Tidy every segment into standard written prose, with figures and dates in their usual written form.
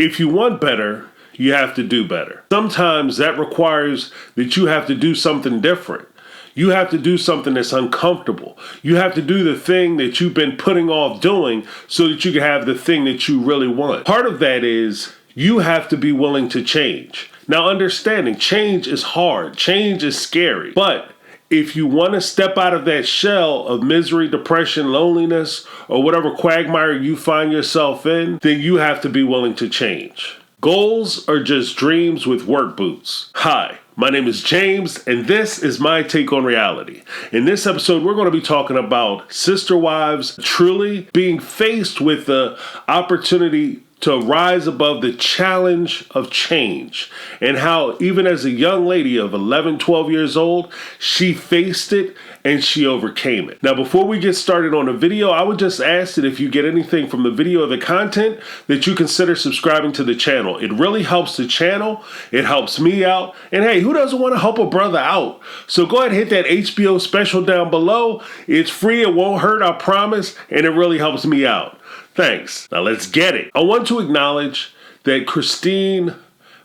If you want better, you have to do better. Sometimes that requires that you have to do something different. You have to do something that's uncomfortable. You have to do the thing that you've been putting off doing so that you can have the thing that you really want. Part of that is you have to be willing to change. Now, understanding change is hard. Change is scary. But if you want to step out of that shell of misery, depression, loneliness, or whatever quagmire you find yourself in, then you have to be willing to change. Goals are just dreams with work boots. Hi, my name is James, and this is my take on reality. In this episode, we're going to be talking about sister wives truly being faced with the opportunity to rise above the challenge of change, and how even as a young lady of 11, 12 years old, she faced it and she overcame it. Now, before we get started on the video, I would just ask that if you get anything from the video or the content, that you consider subscribing to the channel. It really helps the channel. It helps me out. And hey, who doesn't want to help a brother out? So go ahead and hit that HBO special down below. It's free. It won't hurt, I promise. And it really helps me out. Thanks. Now let's get it. I want to acknowledge that Christine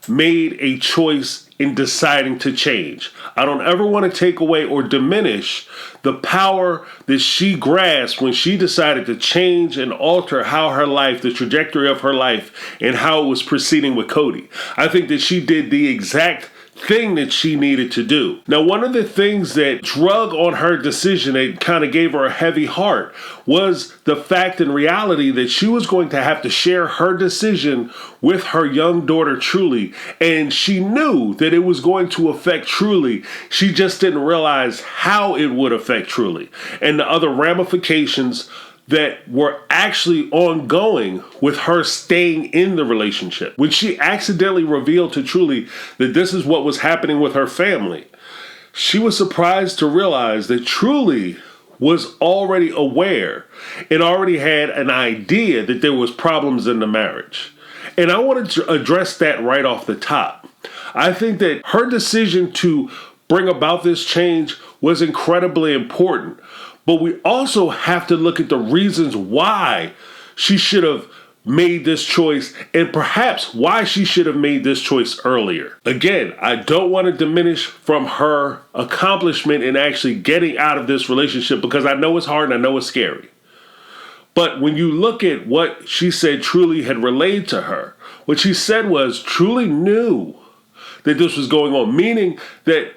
made a choice in deciding to change. I don't ever want to take away or diminish the power that she grasped when she decided to change and alter how her life, the trajectory of her life, and how it was proceeding with Kody. I think that she did the exact thing that she needed to do. Now, one of the things that drug on her decision and kind of gave her a heavy heart was the fact and reality that she was going to have to share her decision with her young daughter, Truly. And she knew that it was going to affect Truly. She just didn't realize how it would affect Truly and the other ramifications that were actually ongoing with her staying in the relationship. When she accidentally revealed to Truly that this is what was happening with her family, she was surprised to realize that Truly was already aware and already had an idea that there was problems in the marriage. And I wanted to address that right off the top. I think that her decision to bring about this change was incredibly important. But we also have to look at the reasons why she should have made this choice, and perhaps why she should have made this choice earlier. Again, I don't want to diminish from her accomplishment in actually getting out of this relationship, because I know it's hard and I know it's scary. But when you look at what she said Truly had relayed to her, what she said was Truly knew that this was going on, meaning that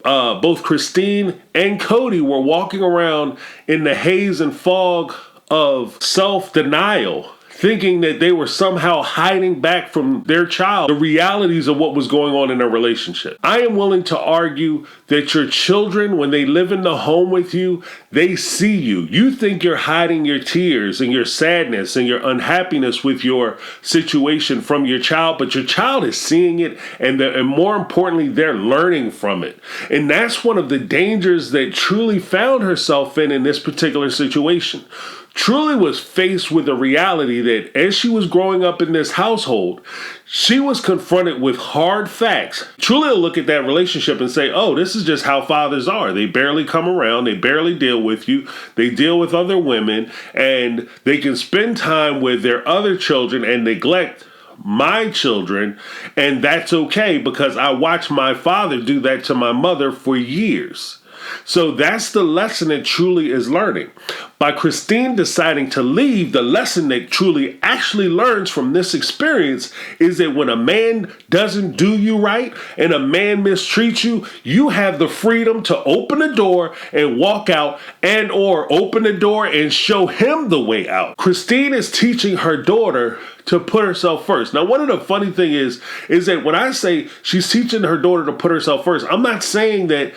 both Christine and Kody were walking around in the haze and fog of self-denial, thinking that they were somehow hiding back from their child the realities of what was going on in their relationship. I am willing to argue that your children, when they live in the home with you, they see you. You think you're hiding your tears and your sadness and your unhappiness with your situation from your child, but your child is seeing it, and more importantly, they're learning from it. And that's one of the dangers that Truly found herself in this particular situation. Truly was faced with the reality that as she was growing up in this household, she was confronted with hard facts. Truly will look at that relationship and say, oh, this is just how fathers are. They barely come around. They barely deal with you. They deal with other women, and they can spend time with their other children and neglect my children. And that's okay, because I watched my father do that to my mother for years. So that's the lesson that Truly is learning. By Christine deciding to leave, the lesson that Truly actually learns from this experience is that when a man doesn't do you right and a man mistreats you, you have the freedom to open the door and walk out, and or open the door and show him the way out. Christine is teaching her daughter to put herself first. Now, one of the funny things is that when I say she's teaching her daughter to put herself first, I'm not saying that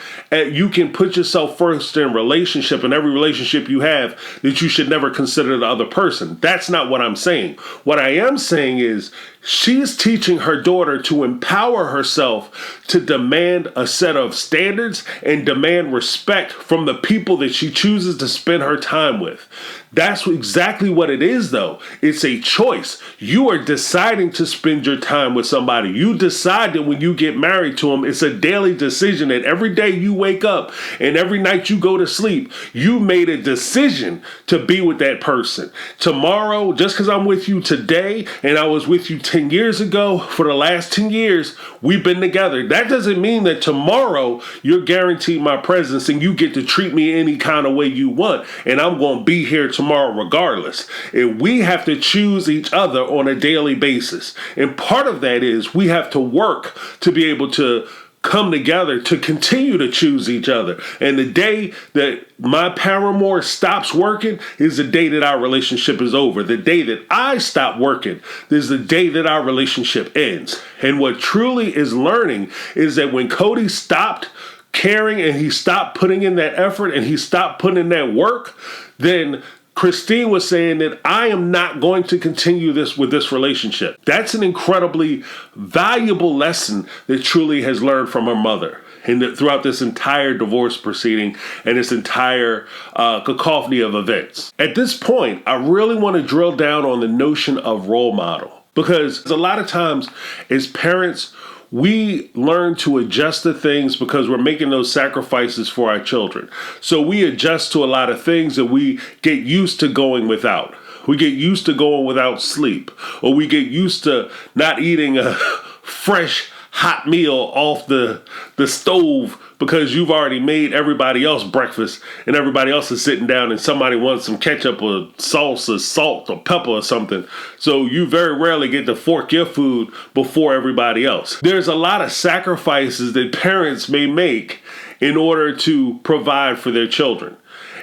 you can put yourself first in a relationship, in every relationship you have, that you should never consider the other person. That's not what I'm saying. What I am saying is she's teaching her daughter to empower herself to demand a set of standards and demand respect from the people that she chooses to spend her time with. That's exactly what it is, though. It's a choice. You are deciding to spend your time with somebody. You decide that when you get married to them, it's a daily decision that every day you wake up and every night you go to sleep, you made a decision to be with that person. Tomorrow, just because I'm with you today and I was with you 10 years ago, for the last 10 years, we've been together. That doesn't mean that tomorrow you're guaranteed my presence and you get to treat me any kind of way you want and I'm going to be here tomorrow regardless. And we have to choose each other on a daily basis. And part of that is we have to work to be able to come together to continue to choose each other. And the day that my paramour stops working is the day that our relationship is over. The day that I stop working is the day that our relationship ends. And what truly is learning is that when Kody stopped caring and he stopped putting in that effort and he stopped putting in that work, then Christine was saying that I am not going to continue this with this relationship. That's an incredibly valuable lesson that Truly has learned from her mother and throughout this entire divorce proceeding and this entire cacophony of events. At this point, I really want to drill down on the notion of role model, because a lot of times as parents, we learn to adjust to things because we're making those sacrifices for our children. So we adjust to a lot of things that we get used to going without. We get used to going without sleep, or we get used to not eating a fresh hot meal off the stove because you've already made everybody else breakfast and everybody else is sitting down and somebody wants some ketchup or salsa, salt or pepper or something. So you very rarely get to fork your food before everybody else. There's a lot of sacrifices that parents may make in order to provide for their children.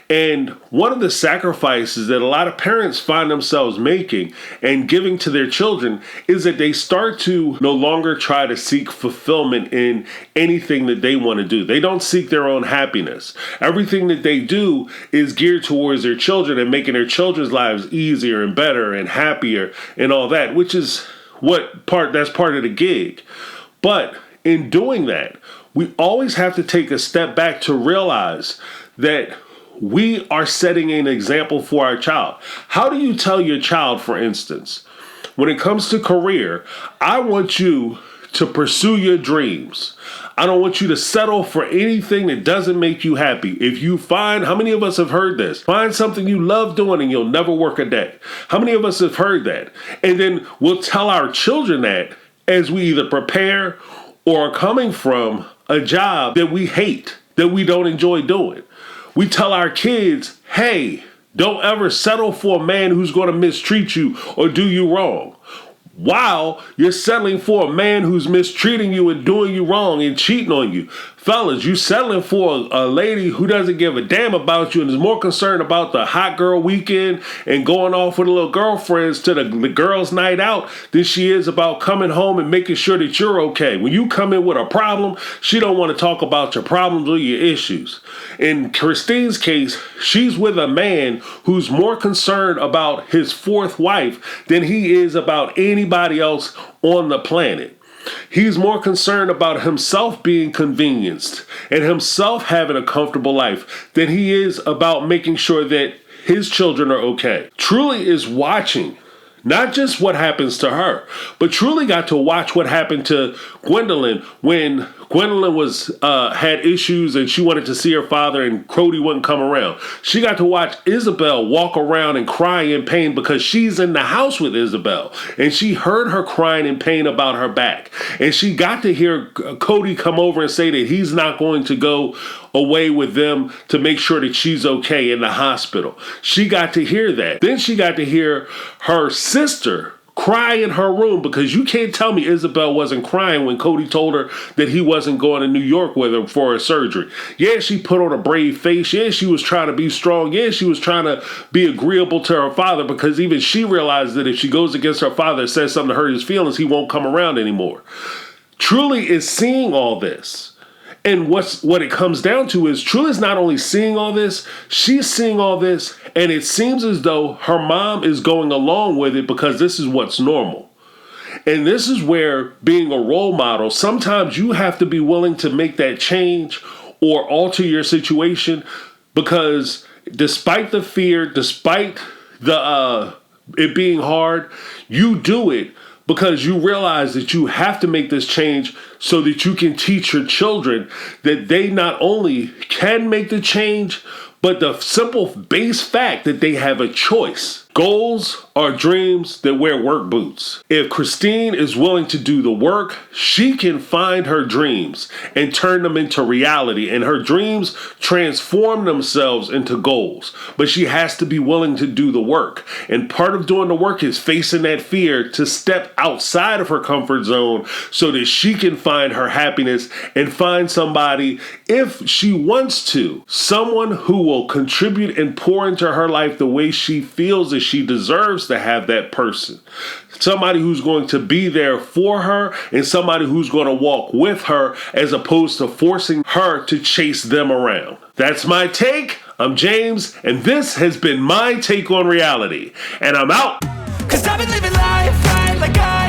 And one of the sacrifices that a lot of parents find themselves making and giving to their children is that they start to no longer try to seek fulfillment in anything that they want to do. They don't seek their own happiness. Everything that they do is geared towards their children and making their children's lives easier and better and happier and all that, which is that's part of the gig. But in doing that, we always have to take a step back to realize that we are setting an example for our child. How do you tell your child, for instance, when it comes to career, I want you to pursue your dreams. I don't want you to settle for anything that doesn't make you happy. If you find, how many of us have heard this? Find something you love doing and you'll never work a day. How many of us have heard that? And then we'll tell our children that as we either prepare or are coming from a job that we hate, that we don't enjoy doing. We tell our kids, hey, don't ever settle for a man who's going to mistreat you or do you wrong. While you're settling for a man who's mistreating you and doing you wrong and cheating on you. Fellas, you settling for a lady who doesn't give a damn about you and is more concerned about the hot girl weekend and going off with the little girlfriends to the girls' night out than she is about coming home and making sure that you're okay. When you come in with a problem, she don't want to talk about your problems or your issues. In Christine's case, she's with a man who's more concerned about his fourth wife than he is about anybody else on the planet. He's more concerned about himself being convenienced and himself having a comfortable life than he is about making sure that his children are okay. Truly is watching not just what happens to her, but Truly got to watch what happened to Gwendolyn when Gwendolyn had issues and she wanted to see her father and Kody wouldn't come around. She got to watch Isabel walk around and cry in pain because she's in the house with Isabel. And she heard her crying in pain about her back. And she got to hear Kody come over and say that he's not going to go away with them to make sure that she's okay in the hospital. She got to hear that. Then she got to hear her sister cry in her room, because you can't tell me Isabel wasn't crying when Kody told her that he wasn't going to New York with her for her surgery. Yeah, she put on a brave face. Yeah, she was trying to be strong. Yeah, she was trying to be agreeable to her father, because even she realized that if she goes against her father and says something to hurt his feelings, he won't come around anymore. Truly is seeing all this. And what it comes down to is Truly's not only seeing all this, she's seeing all this, and it seems as though her mom is going along with it because this is what's normal. And this is where being a role model, sometimes you have to be willing to make that change or alter your situation, because Despite the fear, despite the it being hard, you do it because you realize that you have to make this change so that you can teach your children that they not only can make the change, but the simple base fact that they have a choice. Goals are dreams that wear work boots. If Christine is willing to do the work, she can find her dreams and turn them into reality, and her dreams transform themselves into goals. But she has to be willing to do the work. And part of doing the work is facing that fear to step outside of her comfort zone so that she can find her happiness and find somebody, if she wants to, someone who will contribute and pour into her life the way she feels that she deserves to have that person. Somebody who's going to be there for her and somebody who's going to walk with her as opposed to forcing her to chase them around. That's my take. I'm James, and this has been my take on reality. And I'm out. 'Cause I've been living life right like I